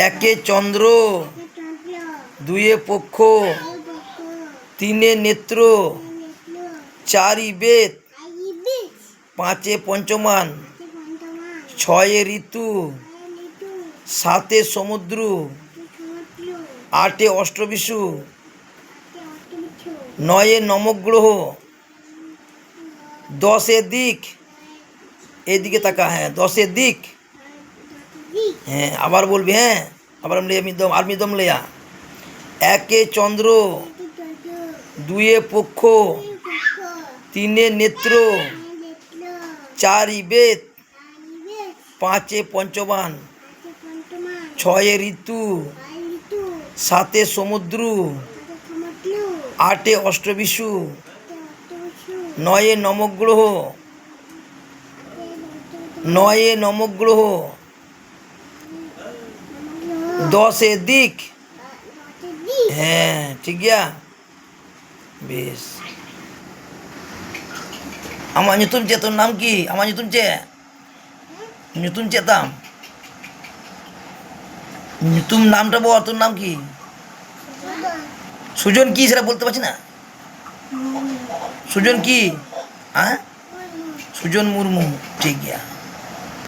একে চন্দ্র, দুয়ে পক্ষ, তিনে নেত্র, চারি বেদ, পাঁচে পঞ্চমান, ছয়ে ঋতু, সাতে সমুদ্র, আটে অষ্টবিশু, নয়ে নবগ্রহ, দশে দিক, এদিকে তাকা, হ্যাঁ দশে দিক, হ্যাঁ আবার বলবি, হ্যাঁ আবার আমি দম লেয়া। একে চন্দ্র, দুয়ে পক্ষ, তিনে নেত্র, চারি বেদ, পাঁচে পঞ্চমান, ছয়ে ঋতু, সাতে সমুদ্র, আটে অষ্টবিশু, নয়ে নবগ্রহ, দশে দিক, হ্যাঁ ঠিক গিয়া বেশ। আমার nyutum je তোর নাম কি? আমার nyutum চেতাম nyutum নামটা বল, তোর নাম কি? সুজন কি সেটা বলতে পারছি না। সুজন কি? হ্যাঁ সুজন মুর্মু, ঠিক গিয়া।